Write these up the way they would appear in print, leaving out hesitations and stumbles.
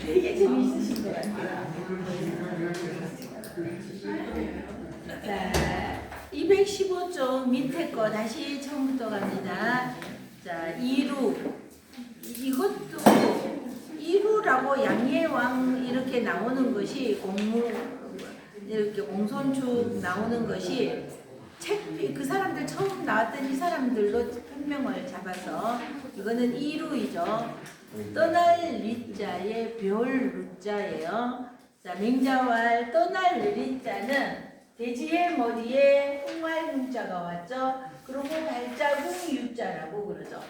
되게 재미있으신 것 같아요. 자, 215쪽 밑에 거 다시 처음부터 갑니다. 자, 이루. 이것도 이루라고 양예왕 이렇게 나오는 것이 이렇게 공손축 나오는 것이 그 사람들 처음 나왔던 이 사람들로 편명을 잡아서 이거는 이루이죠. 떠날 리자의 별 루자예요. 자, 맹자왈 떠날 리자는 돼지의 머리에 홍활흉자가 왔죠. 그리고 발자국 유자라고 그러죠.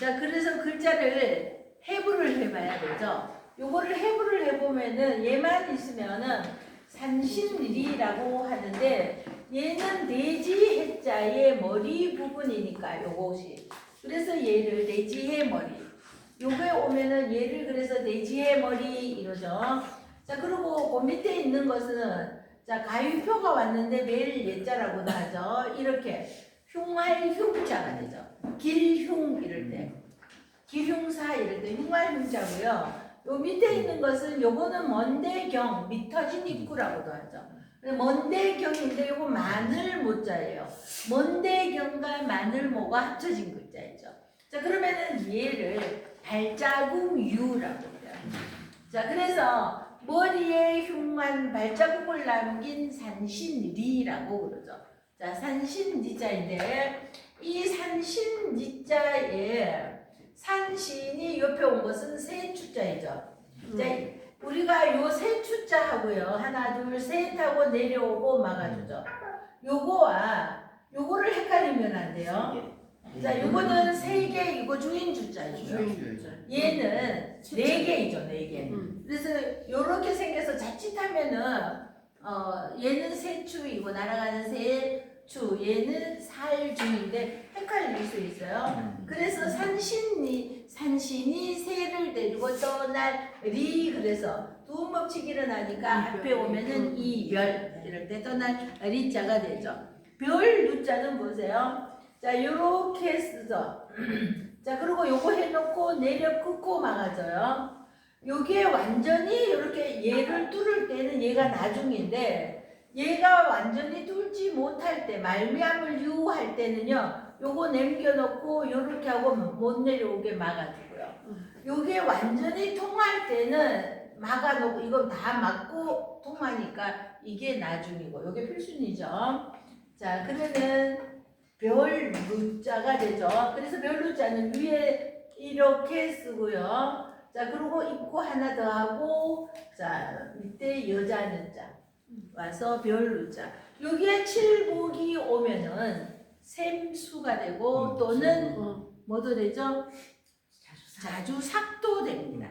자, 그래서 글자를 해부를 해봐야 되죠. 요거를 해부를 해보면은 얘만 있으면은 산신리라고 하는데 얘는 돼지 해자의 머리 부분이니까 요것이. 그래서 얘를 돼지의 머리. 요게 오면은 얘를 그래서 돼지의 머리 이러죠. 자, 그리고 그 밑에 있는 것은 자, 가위표가 왔는데 매일 예자라고도 하죠. 이렇게 흉활흉자가 되죠. 길흉 이럴 때. 기흉사 이럴 때 흉활흉자고요. 요 밑에 있는 것은 요거는 먼대경, 미터진 입구라고도 하죠. 먼대경인데 요거 마늘 모자예요. 먼대경과 마늘모가 합쳐진 글자이죠. 자, 그러면은 얘를 발자국 유라고 해요. 자, 그래서 머리에 흉한 발자국을 남긴 산신리라고 그러죠. 자, 산신리자인데 이 산신리자에 산신이 옆에 온 것은 세추자이죠. 자, 우리가 요 세추자하고요. 하나, 둘, 셋 하고 내려오고 막아주죠. 요거와 요거를 헷갈리면 안 돼요. 자, 요거는 세 개, 이거 주인주자이죠. 얘는 네 개이죠, 네 개. 그래서 요렇게 생겨서 자칫하면은 얘는 세추이고 날아가는 세추, 얘는 살주인데 헷갈릴 수 있어요. 그래서 산신이 새를 데리고 떠날리 그래서 두 법칙이 일어나니까 앞에 오면은 이별 이럴 때 떠날 리자가 되죠. 별 루자는 보세요. 자, 요렇게 쓰죠. 자, 그리고 요거 해놓고 내려 긋고 막아줘요. 요게 완전히 이렇게 얘를 뚫을 때는 얘가 나중인데 얘가 완전히 뚫지 못할 때 말미암을 유할 때는요. 요거 남겨놓고 요렇게 하고 못 내려오게 막아주고요. 요게 완전히 통할 때는 막아놓고 이건 다 막고 통하니까 이게 나중이고 요게 필순이죠. 자, 그러면 별 루자가 되죠. 그래서 별 루자는 위에 이렇게 쓰고요. 자, 그리고 입구 하나 더 하고 자, 밑에 여자는 자 와서 별 루자. 여기에 칠복이 오면은 샘수가 되고 또는 뭐도 되죠? 자주삭도 됩니다.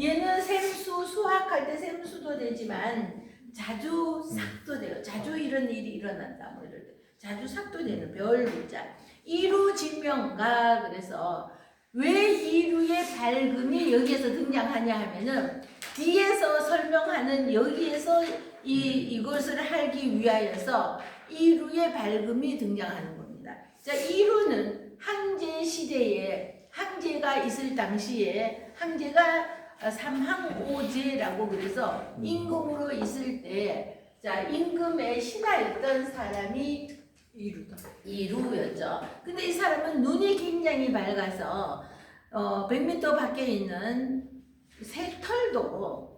얘는 샘수 수학할 때 샘수도 되지만 자주삭도 돼요. 자주 이런 일이 일어난다 뭐 이럴 때 자주삭도 되는 별루자. 이루지명가. 그래서 왜 이루의 밝음이 여기에서 등장하냐 하면은 뒤에서 설명하는 여기에서 이것을 하기 위하여서 이루의 밝음이 등장하는 겁니다. 자, 이루는 항제 시대에 항제가 있을 당시에 항제가 삼항오제라고 그래서 임금으로 있을 때 자, 임금의 신하였던 사람이 이루였죠. 근데 이 사람은 눈이 굉장히 밝아서 100m 밖에 있는 새털도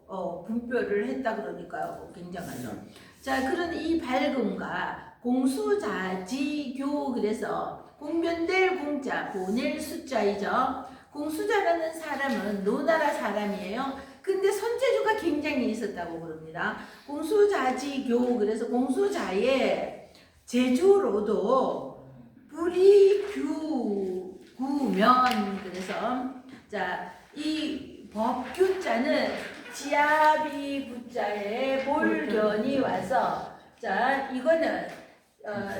분별을 했다 그러니까요. 굉장하죠. 자, 그런 이 밝음과 공수자지교 그래서 공변될 공자, 보낼 숫자이죠. 공수자라는 사람은 노나라 사람이에요. 근데 손재주가 굉장히 있었다고 그럽니다. 공수자지교 그래서 공수자의 제주로도 불이규구면 그래서 자, 이 법규자는 지아비 부자에 볼견이 와서 자, 이거는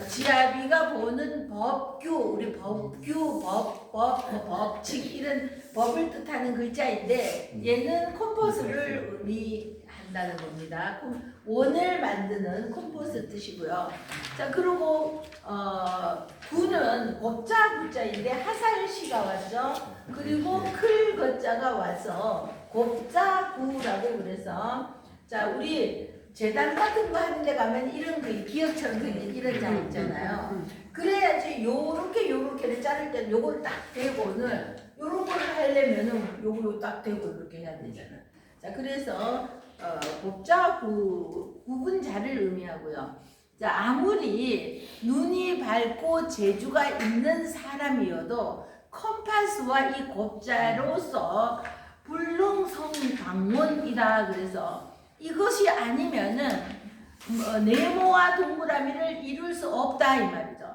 지아비가 보는 법규, 우리 법규, 법칙 이런 법을 뜻하는 글자인데 얘는 콤포스를 의미한다는 겁니다. 원을 만드는 콤포스 뜻이고요. 자, 그리고 구는 곱자 구자인데 하살시가 왔죠. 그리고 클 거자가 와서 곱자구라고 그래서 자 우리 재단 같은 거 하는데 가면 이런 그 기억처럼 생긴 이런 장 있잖아요. 그래야지 요렇게를 자를 때는 요걸 딱 대고는 요런 걸 하려면은 요거 딱 대고 이렇게 해야 되잖아. 자 그래서 곱자구 구분자를 의미하고요. 자 아무리 눈이 밝고 재주가 있는 사람이어도 컴파스와 이 곱자로서 불능성방문이다. 그래서 이것이 아니면은 네모와 동그라미를 이룰 수 없다 이 말이죠.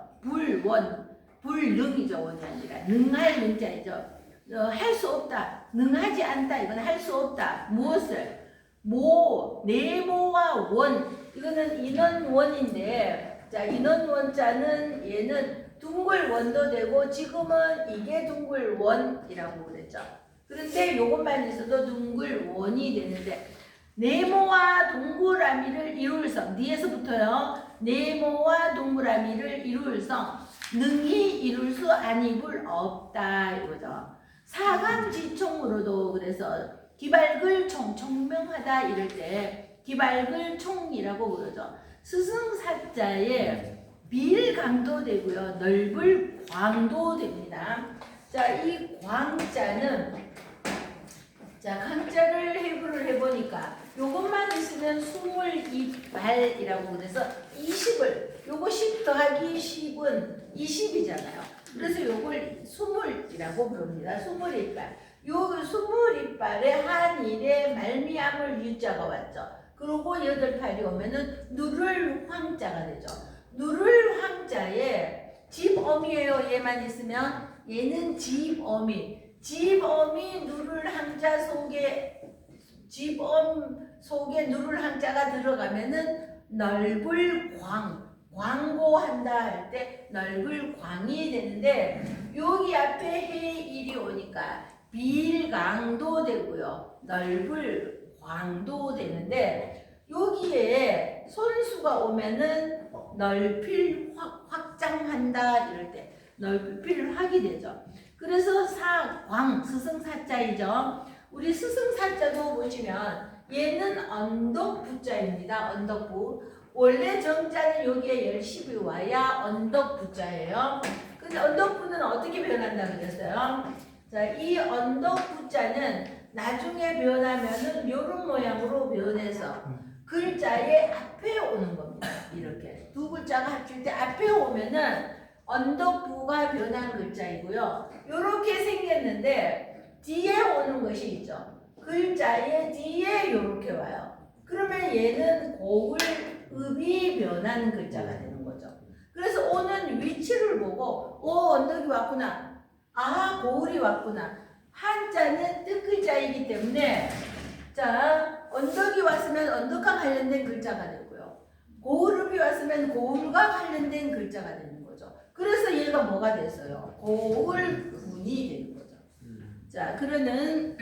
불능이죠. 원이 아니라 능할 능자이죠. 할 수 없다. 능하지 않다. 이건 할 수 없다. 무엇을? 네모와 원. 이거는 인원원인데 자 인원원자는 얘는 둥글원도 되고 지금은 이게 둥글원이라고 그랬죠. 그런데 요것만 있어도 둥글원이 되는데 네모와 동그라미를 이룰 성 뒤에서부터요. 네모와 동그라미를 이룰 성 능히 이룰 수 아니불 없다 이거죠. 사강지총으로도 그래서 기발글 총명하다 이럴 때 기발글 총이라고 그러죠. 스승사자의 밀강도 되고요. 넓을 광도 됩니다. 자, 이 광자는 자, 강자를 해부를 해보니까 요것만 있으면 22발이라고 그래서 20을 요거 10 더하기 10은 20이잖아요. 그래서 요걸 20이라고 부릅니다. 21발. 요 21발에 한일에 말미암을 유자가 왔죠. 그리고 8발이 오면은 누를 황자가 되죠. 누를 황자에 집어미예요. 얘만 있으면 얘는 집어미. 집어미 누를 항자 속에 집엄 속에 누를 항자가 들어가면은 넓을 광고한다 할 때 넓을 광이 되는데 여기 앞에 해일이 오니까 빌강도 되고요. 넓을 광도 되는데 여기에 손수가 오면은 넓힐 확장한다 이럴 때 넓힐 확이 되죠. 그래서 사광 스승사자이죠. 우리 스승사자도 보시면 얘는 언덕부자입니다. 언덕부. 원래 정자는 여기에 열심히 와야 언덕부자예요. 근데 언덕부는 어떻게 변한다 그랬어요? 자, 이 언덕부자는 나중에 변하면은 이런 모양으로 변해서 글자의 앞에 오는 겁니다. 이렇게 두 글자가 합칠 때 앞에 오면은 언덕부가 변한 글자이고요. 이렇게 생겼는데 뒤에 오는 것이 있죠. 글자의 뒤에 이렇게 와요. 그러면 얘는 고을읍이 변한 글자가 되는 거죠. 그래서 오는 위치를 보고 언덕이 왔구나. 아 고을이 왔구나. 한자는 뜻글자이기 때문에 자 언덕이 왔으면 언덕과 관련된 글자가 되고요. 고을읍이 왔으면 고을과 관련된 글자가 되는 거죠. 그래서 얘가 뭐가 됐어요? 고을군이 되는 거죠. 자, 그러는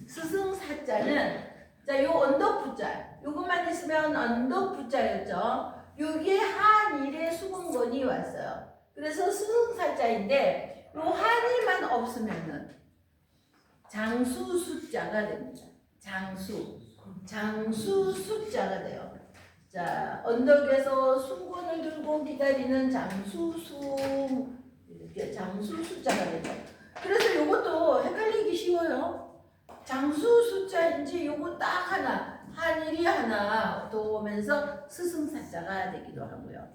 스승사자는 자, 요 언덕부자, 요것만 있으면 언덕부자였죠. 여기에 한일의 수근건이 왔어요. 그래서 스승사자인데 요 한일만 없으면은 장수숫자가 됩니다. 장수숫자가 돼요. 자, 언덕에서 수건을 들고 기다리는 장수수 이렇게 장수숫자가 되죠. 그래서 요것도 헷갈리기 쉬워요. 장수숫자인지 요거 딱 하나 한일이 하나 또 오면서 스승사자가 되기도 하고요.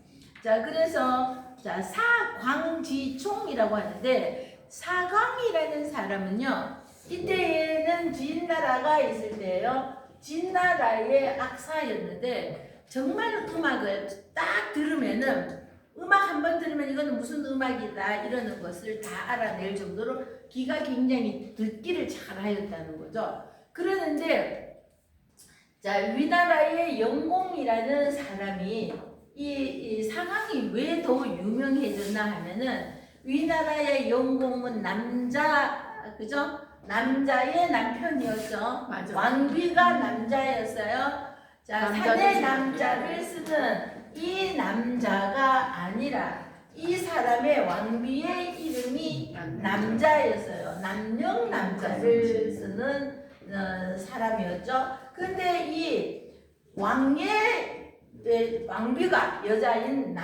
자, 그래서 자 사광지총이라고 하는데 사광이라는 사람은요. 이때에는 진나라가 있을 때예요. 진나라의 악사였는데 정말 음악을 딱 들으면은 음악 한번 들으면 이거는 무슨 음악이다 이러는 것을 다 알아낼 정도로 귀가 굉장히 듣기를 잘하였다는 거죠. 그러는데 자 위나라의 영공이라는 사람이 이 상황이 왜 더 유명해졌나 하면은 위나라의 영공은 남자 그죠? 남자의 남편이었죠. 맞아. 왕비가 남자였어요. 자, 산의 남자를 쓰는 이 남자가 아니라 이 사람의 왕비의 이름이 남자였어요. 남녀 남자를 쓰는 사람이었죠. 근데 이 왕비가 여자인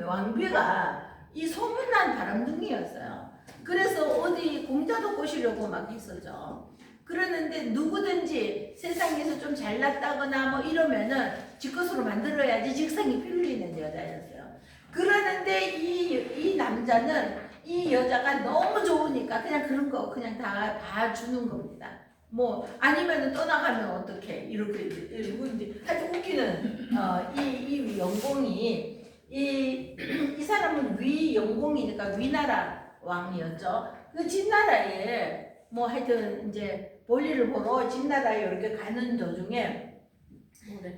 왕비가 이 소문난 바람둥이였어요. 그래서 어디 공자도 꼬시려고 막 했었죠. 그러는데 누구든지 세상에서 좀 잘났다거나 뭐 이러면은 지 것으로 만들어야지 직성이 풀리는 여자였어요. 그러는데 이 남자는 이 여자가 너무 좋으니까 그냥 그런 거 그냥 다 주는 겁니다. 뭐 아니면은 떠나가면 어떡해 이렇게 이제 하여튼 웃기는 이 영공이 이 사람은 위영공이니까 위나라 왕이었죠. 그 진나라에 뭐 하여튼 이제 볼일을 보러 진나라에 이렇게 가는 도중에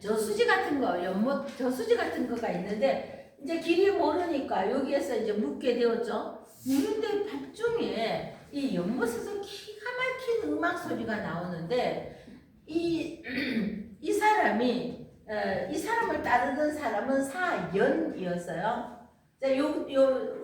저수지 같은 거 연못 저수지 같은 거가 있는데 이제 길이 모르니까 여기에서 이제 묵게 되었죠. 묵는데 밤중에 이 연못에서 기가 막힌 음악 소리가 나오는데 이 사람이 이 사람을 따르던 사람은 사연이었어요. 요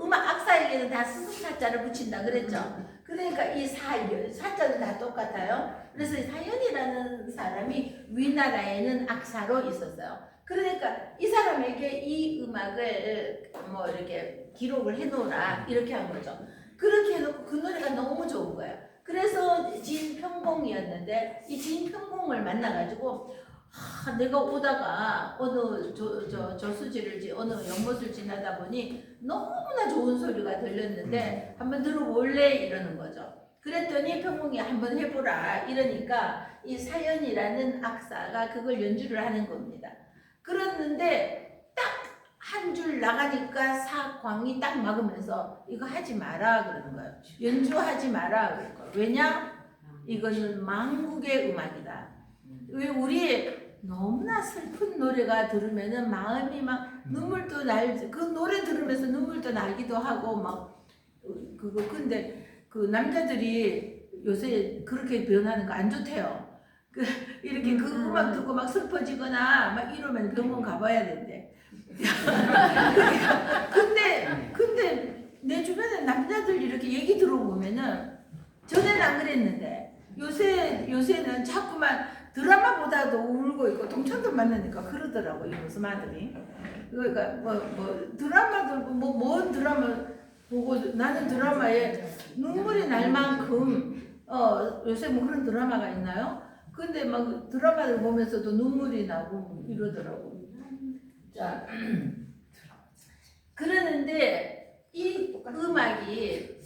음악 악사에게는 다 스승사자를 붙인다 그랬죠. 그러니까 이 사자는 다 똑같아요. 그래서 사연이라는 사람이 위나라에는 악사로 있었어요. 그러니까 이 사람에게 이 음악을 뭐 이렇게 기록을 해놓으라 이렇게 한 거죠. 그렇게 해놓고 그 노래가 너무 좋은 거예요. 그래서 진평공이었는데 이 진평공을 만나가지고 내가 오다가 어느 저수지를 어느 연못을 지나다 보니 너무나 좋은 소리가 들렸는데 한번 들어볼래 이러는 거죠. 그랬더니 평공이 한번 해보라 이러니까 이 사연이라는 악사가 그걸 연주를 하는 겁니다. 그랬는데 딱 한 줄 나가니까 사광이 딱 막으면서 이거 하지 마라 그러는 거예요. 연주하지 마라 그럴 거예요. 왜냐? 이거는 망국의 음악이다. 왜 우리 너무나 슬픈 노래가 들으면은 마음이 막 눈물도 그 노래 들으면서 눈물도 나기도 하고 막 그거 근데 그 남자들이 요새 그렇게 변하는 거 안 좋대요. 이렇게 그 음악 듣고 막 슬퍼지거나 막 이러면 병원 가봐야 된대. 근데 내 주변에 남자들 이렇게 얘기 들어보면은 전에는 안 그랬는데 요새는 자꾸만 드라마보다도 울고 있고 동창들 만나니까 그러더라고 이 무슨 아들이. 그러니까 뭐 드라마도 뭔 드라마 보고 나는 드라마에 눈물이 날 만큼 요새 뭐 그런 드라마가 있나요? 근데 막 드라마를 보면서도 눈물이 나고 이러더라고. 자, 그러는데 이 음악이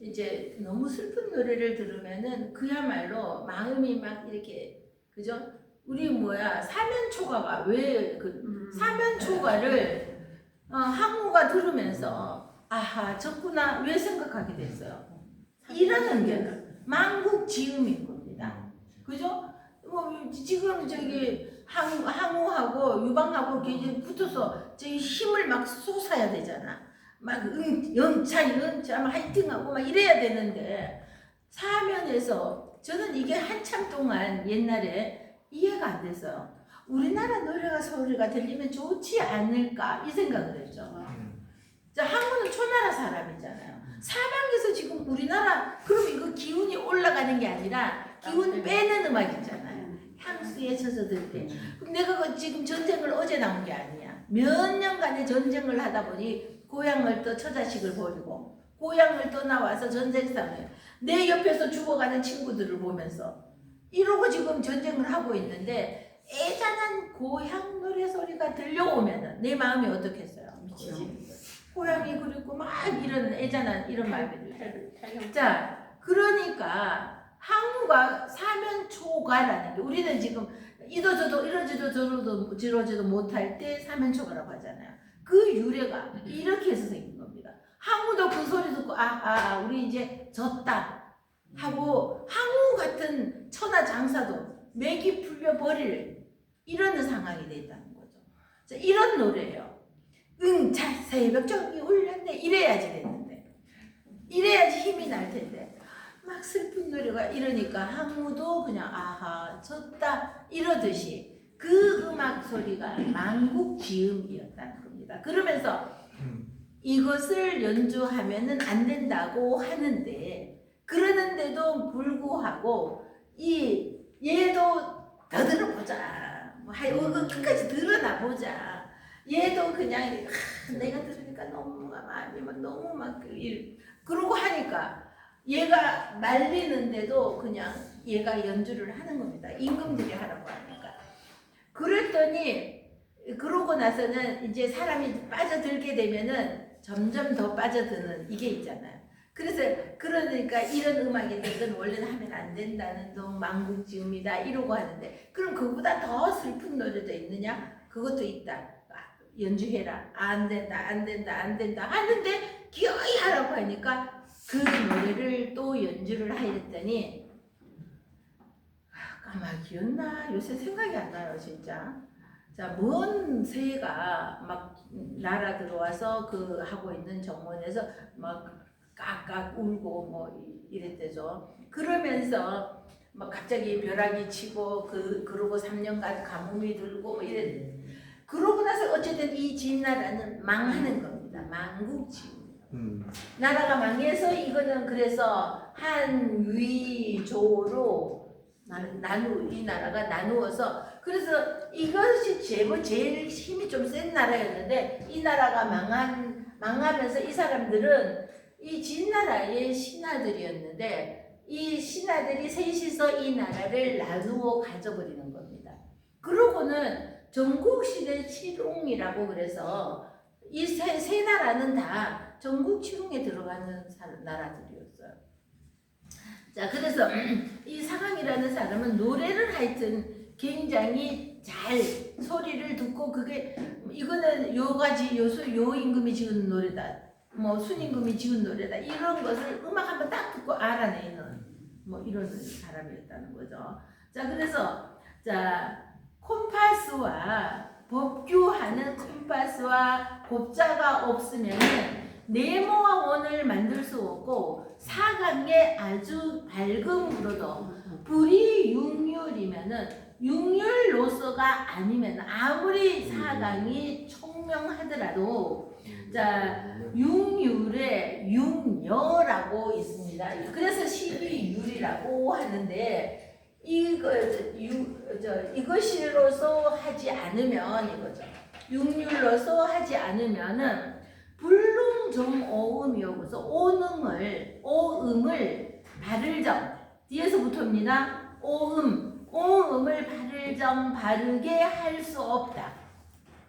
이제 너무 슬픈 노래를 들으면은 그야말로 마음이 막 이렇게 그죠? 우리 사면초가가 왜 사면초가를 항우가 들으면서 아하 졌구나 왜 생각하게 됐어요? 이러는 게 망국지음인 겁니다. 그죠? 뭐 지금 항우하고 유방하고 이렇게 붙어서 힘을 막 쏟아야 되잖아. 막 영차 막 화이팅하고 막 이래야 되는데 사면에서 저는 이게 한참 동안 옛날에 이해가 안 됐어요. 우리나라 노래가 소리가 들리면 좋지 않을까 이 생각을 했죠. 자, 항우는 초나라 사람이잖아요. 사방에서 지금 우리나라 그럼 이거 기운이 올라가는 게 아니라 기운 빼는 음악이잖아요. 향수에 젖어들 때. 그럼 내가 지금 전쟁을 어제 나온 게 아니야. 몇 년간의 전쟁을 하다 보니 고향을 또 처자식을 버리고 고향을 떠나와서 전쟁상에 내 옆에서 죽어가는 친구들을 보면서 이러고 지금 전쟁을 하고 있는데 애잔한 고향 노래 소리가 들려오면은 내 마음이 어떻겠어요? 고향이 그리고 막 이런 애잔한 이런 마음이 들어요. 자, 그러니까 항우가 사면초가라는 게 우리는 지금 이도저도 이러지도 못할 때 사면초가라고 하잖아요. 그 유래가 이렇게 해서 생긴 겁니다. 항우도 그 소리 듣고 우리 이제 졌다 하고 항우 같은 천하장사도 맥이 풀려버릴 이런 상황이 됐다는 거죠. 자, 이런 노래예요. 자 새벽적이 울렸네 이래야지 됐는데 이래야지 힘이 날 텐데 막 슬픈 노래가 이러니까 항우도 그냥 아하 졌다 이러듯이 그 음악 소리가 망국지음이었다는 겁니다. 그러면서 이것을 연주하면은 안 된다고 하는데 그러는데도 불구하고 이 얘도 더 들어보자. 뭐 끝까지 드러나 보자. 얘도 그냥 내가 들으니까 너무 많이 너무 막 그러고 하니까 얘가 말리는데도 그냥 얘가 연주를 하는 겁니다. 임금들이 하라고 하니까. 그랬더니 그러고 나서는 이제 사람이 빠져들게 되면은 점점 더 빠져드는 이게 있잖아요. 그래서 그러니까 이런 음악인데 이건 원래는 하면 안 된다는 동 망국지음이다 이러고 하는데 그럼 그보다 더 슬픈 노래도 있느냐? 그것도 있다. 연주해라. 안 된다 안 된다 안 된다 하는데 기어이 하라고 하니까 그 노래를 또 연주를 하였더니 까마귀였나? 요새 생각이 안 나요 진짜. 자, 먼 새가 막 날아 들어와서 그 하고 있는 정원에서 막 깍깍 울고 뭐 이랬대죠. 그러면서 막 갑자기 벼락이 치고 그러고 3년간 가뭄이 들고 뭐 이랬는데 그러고 나서 어쨌든 이 진나라는 망하는 겁니다. 망국지음. 나라가 망해서 이거는 그래서 한위조로 이 나라가 나누어서 그래서 이것이 제일 힘이 좀 센 나라였는데 이 나라가 망하면서 이 사람들은 이 진나라의 신하들이었는데 이 신하들이 셋이서 이 나라를 나누어 가져버리는 겁니다. 그러고는 전국시대 칠웅이라고 그래서 이 세 나라는 다 전국칠웅에 들어가는 나라들이었어요. 자, 그래서 이 상황이라는 사람은 노래를 하여튼 굉장히 잘 소리를 듣고 그게 이거는 요 임금이 지은 노래다. 뭐 순임금이 지은 노래다. 이런 것을 음악 한번 딱 듣고 알아내는 뭐 이런 사람이었다는 거죠. 자, 그래서 자 콤파스와 법규하는 콤파스와 법자가 없으면은 네모와 원을 만들 수 없고 사각의 아주 밝음으로도 불이 육률이면은 육률로서가 아니면 아무리 사각이 총명하더라도 자 육률에 육녀라고 있습니다. 그래서 12율이라고 하는데 이것으로서 하지 않으면 이거죠. 육률로서 하지 않으면은 불능정오음이어서 오음을 바를정 뒤에서부터입니다. 오음을 바를게 할 수 없다.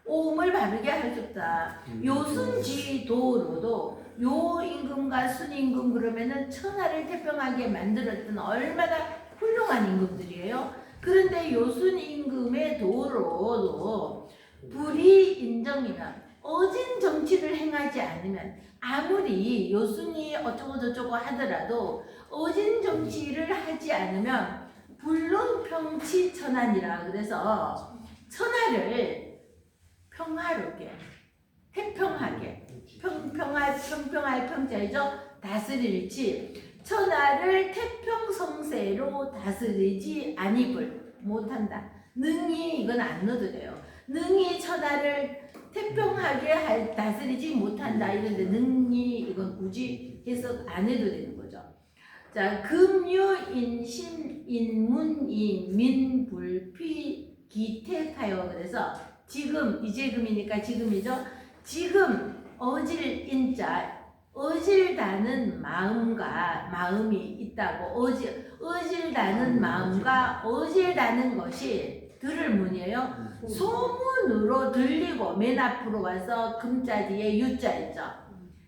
오음을 바르게 할 수 없다. 요순지도로도 요 임금과 순임금 그러면은 천하를 태평하게 만들었던 얼마나 훌륭한 임금들이에요. 그런데 요순 임금의 도로도 불이 인정이면 어진 정치를 행하지 않으면 아무리 요순이 어쩌고 저쩌고 하더라도 어진 정치를 하지 않으면 불능평치천안이라 그래서 천하를 평화롭게 태평하게 평평할 평자이죠. 다스릴지 천하를 태평성세로 다스리지 아니불 못한다. 능히 이건 안 넣어도 돼요. 능히 천하를 태평하게 다스리지 못한다. 이런데 능히 이건 굳이 해석 안 해도 되는 거죠. 자, 금유 인심 인문이 민불피 기택하여 그래서 지금 이제금이니까 지금이죠. 지금 어질 인자 어질다는 마음이 있다고 어질다는 마음과 어질다는 것이 들을 문이에요. 소문으로 들리고 맨 앞으로 와서 금자 뒤에 유자 있죠.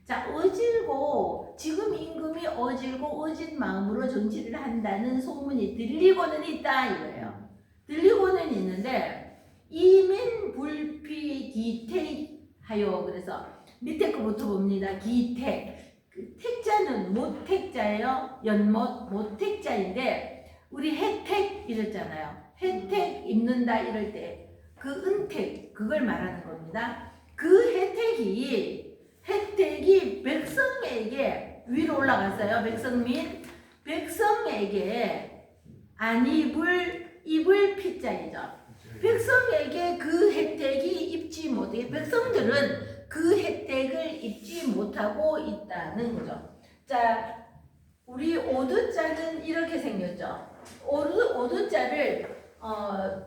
자, 어질고 지금 임금이 어질고 어진 마음으로 정치를 한다는 소문이 들리고는 있다 이거예요. 들리고는 있는데 이민 불피 기택하여 그래서 밑에 거부터 봅니다. 기택 그 택자는 모택자예요. 연못 모택자인데 우리 혜택 이랬잖아요. 혜택 입는다 이럴 때 그 은택 그걸 말하는 겁니다. 그 혜택이 백성에게 위로 올라갔어요. 백성에게 안 입을 피자이죠. 백성에게 그 혜택이 입지 못해 백성들은 그 혜택을 입지 못하고 있다는 거죠. 자, 우리 오드자는 이렇게 생겼죠. 오두자를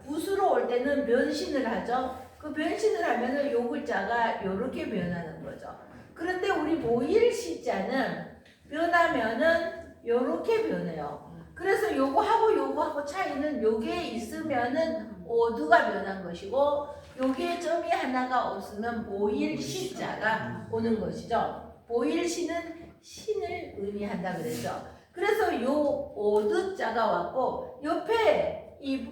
붓으로 올 때는 변신을 하죠. 그 변신을 하면은 요 글자가 요렇게 변하는 거죠. 그런데 우리 모일 시자는 변하면은 요렇게 변해요. 그래서 요거하고 차이는 요게 있으면은 오두가 변한 것이고 요게 점이 하나가 없으면 모일 시자가 오는 것이죠. 모일 시는 신을 의미한다 그랬죠. 그래서 요 오두자가 왔고 옆에 이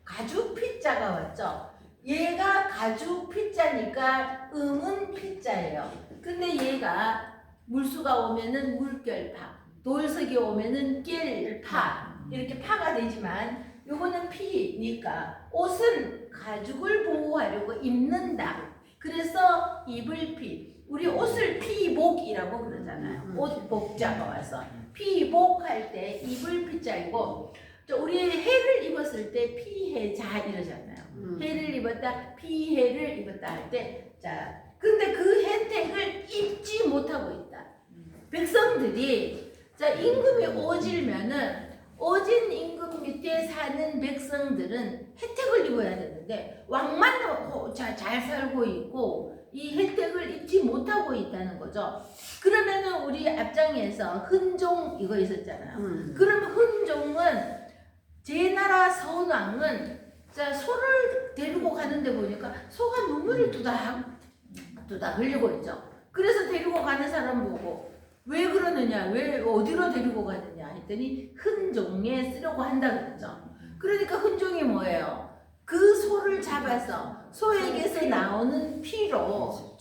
가주 피자가 왔죠. 얘가 가주 피자니까 음은 피자예요. 근데 얘가 물수가 오면은 물결파, 돌석이 오면은 깰파 이렇게 파가 되지만 요거는 피니까 옷은 가죽을 보호하려고 입는다. 그래서 입을 피. 우리 옷을 피복이라고 그러잖아요. 옷 복자가 와서 피복할 때 입을 피자이고 우리 해를 입었을 때 피해자 이러잖아요. 해를 입었다, 피해를 입었다 할 때, 자, 근데 그 혜택을 입지 못하고 있다. 백성들이, 자, 임금이 오질면은, 오진 임금 밑에 사는 백성들은 혜택을 입어야 되는데, 왕만 잘 살고 있고, 이 혜택을 입지 못하고 있다는 거죠. 그러면은 우리 앞장에서 흔종 이거 있었잖아요. 그러면 흔종은 제나라 선왕은 자 소를 데리고 가는데 보니까 소가 눈물을 두닥 흘리고 있죠. 그래서 데리고 가는 사람 보고 왜 그러느냐, 왜 어디로 데리고 가느냐 했더니 흔종에 쓰려고 한다 그랬죠. 그러니까 흔종이 뭐예요? 그 소를 잡아서 소에게서 나오는 피로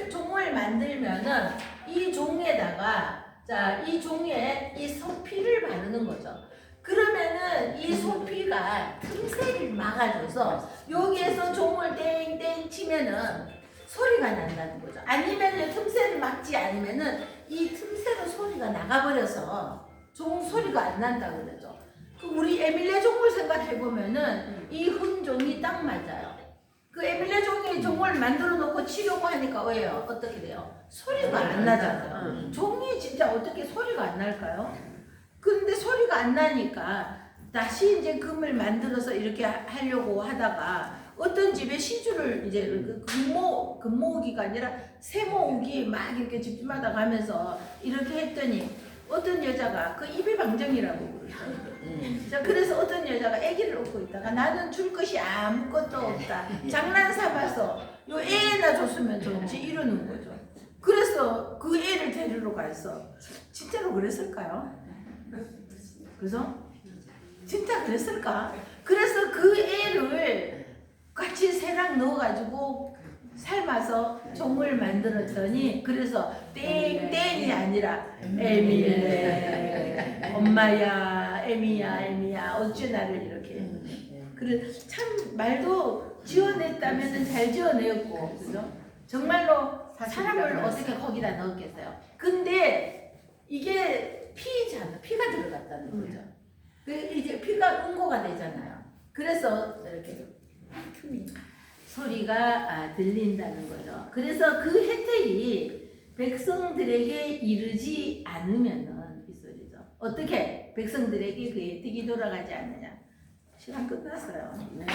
종을 만들면은 이 종에다가 자 이 종에 이 소피를 바르는 거죠. 그러면은 이 소피가 틈새를 막아줘서 여기에서 종을 땡땡 치면은 소리가 난다는 거죠. 아니면 틈새를 막지 않으면은 이 틈새로 소리가 나가버려서 종 소리가 안 난다 그러죠. 우리 에밀레 종을 생각해 보면은 이 흔종이 딱 맞아요. 그 에밀레 종이 종을 만들어 놓고 치려고 하니까 왜요? 어떻게 돼요? 소리가 안 나잖아요. 종이 진짜 어떻게 소리가 안 날까요? 근데 소리가 안 나니까 다시 이제 금을 만들어서 이렇게 하려고 하다가 어떤 집에 시주를 이제 금모으기가 아니라 세모으기 막 이렇게 집집마다 가면서 이렇게 했더니 어떤 여자가 그 입이 방정이라고 그러죠. 자, 그래서 어떤 여자가 아기를 얻고 있다가 나는 줄 것이 아무것도 없다. 장난 삼아서 요 애나 줬으면 좋지 이러는 거죠. 그래서 그 애를 데리러 가서 진짜로 그랬을까요? 그래서 진짜 그랬을까? 그래서 그 애를 같이 새랑 넣어가지고 삶아서 종을 만들었더니 그래서 땡땡이 아니라 에밀레 엄마야 에미야 어찌 나를 이렇게 그래 참 말도 지어냈다면 잘 지어냈고 그죠? 정말로 사람을 어떻게 거기다 넣었겠어요? 근데 이게 피잖아. 피가 들어갔다는 거죠. 이제 피가 응고가 되잖아요. 그래서 이렇게 소리가 들린다는 거죠. 그래서 그 혜택이 백성들에게 이르지 않으면은 이 소리죠. 어떻게 백성들에게 그 혜택이 돌아가지 않느냐? 시간 끝났어요. 네.